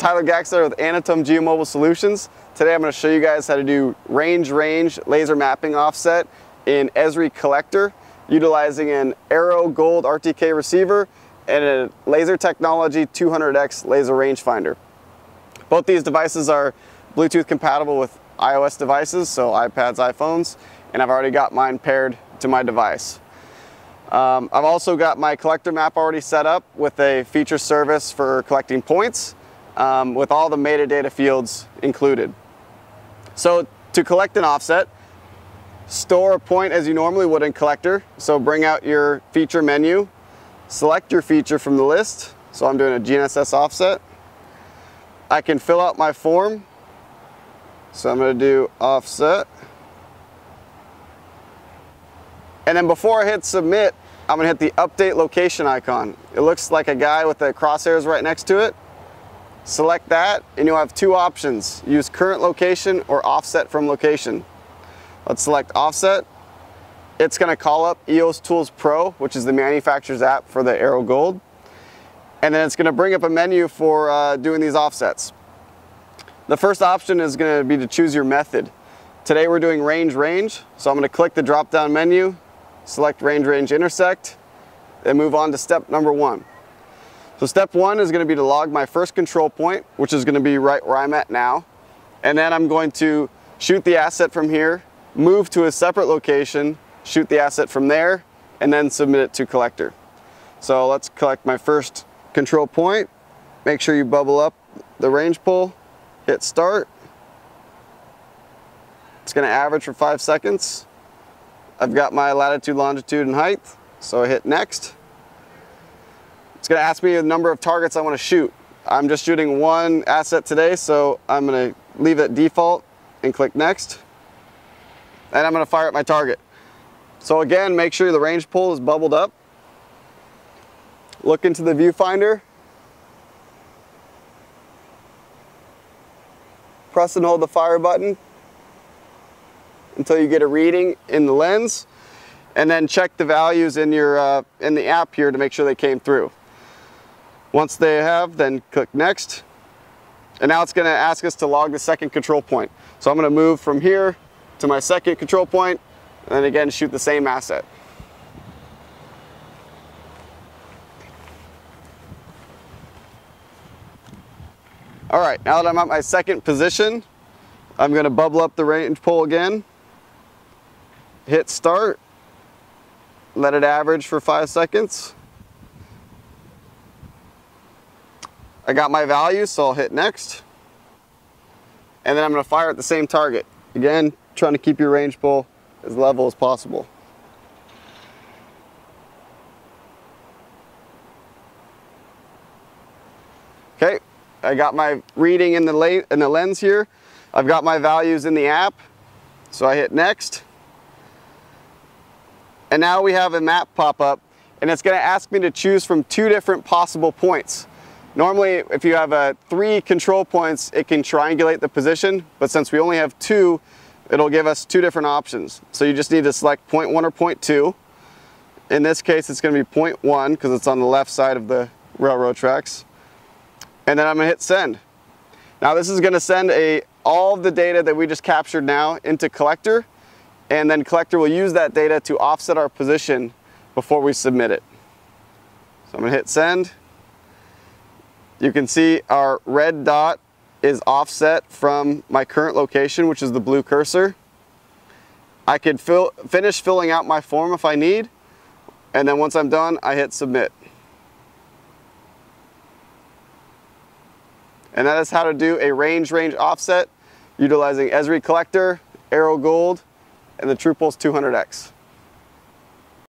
Tyler Gaxler with Anatom Geomobile Solutions. Today I'm going to show you guys how to do range laser mapping offset in Esri Collector utilizing an Arrow Gold RTK receiver and a Laser Technology 200X laser rangefinder. Both these devices are Bluetooth compatible with iOS devices, so iPads, iPhones, and I've already got mine paired to my device. I've also got my collector map already set up with a feature service for collecting points with all the metadata fields included. So to collect an offset, store a point as you normally would in Collector. So bring out your feature menu, select your feature from the list. So I'm doing a GNSS offset. I can fill out my form. So I'm going to do offset. And then before I hit submit, I'm going to hit the update location icon. It looks like a guy with the crosshairs right next to it. Select that and you'll have two options. Use current location or offset from location. Let's select offset. It's going to call up Eos Tools Pro, which is the manufacturer's app for the Arrow Gold. And then it's going to bring up a menu for doing these offsets. The first option is going to be to choose your method. Today we're doing range, so I'm going to click the drop down menu, select range, intersect, and move on to step number 1. So step 1 is going to be to log my first control point, which is going to be right where I'm at now. And then I'm going to shoot the asset from here, move to a separate location, shoot the asset from there, and then submit it to Collector. So let's collect my first control point. Make sure you bubble up the range pull, hit start. It's going to average for 5 seconds. I've got my latitude, longitude, and height, so I hit next. It's going to ask me the number of targets I want to shoot. I'm just shooting one asset today, so I'm going to leave it default and click next. And I'm going to fire at my target. So again, make sure the range pull is bubbled up. Look into the viewfinder. Press and hold the fire button until you get a reading in the lens, and then check the values in your in the app here to make sure they came through. Once they have, then click next. And now it's going to ask us to log the second control point. So I'm going to move from here to my second control point, and then again shoot the same asset. All right, now that I'm at my second position, I'm going to bubble up the range pull again, hit start, let it average for 5 seconds. I got my value, so I'll hit next. And then I'm going to fire at the same target. Again, trying to keep your range pull as level as possible. Okay, I got my reading in the lens here. I've got my values in the app, so I hit next. And now we have a map pop up, and it's going to ask me to choose from 2 different possible points. Normally, if you have 3 control points, it can triangulate the position, but since we only have 2, it'll give us 2 different options. So you just need to select point 1 or point 2. In this case, it's going to be point 1 because it's on the left side of the railroad tracks. And then I'm going to hit send. Now this is going to send all of the data that we just captured now into Collector, and then Collector will use that data to offset our position before we submit it. So I'm going to hit send. You can see our red dot is offset from my current location, which is the blue cursor. I could finish filling out my form if I need, and then once I'm done, I hit submit. And that is how to do a range offset utilizing Esri Collector, Arrow Gold, and the TruPulse 200X.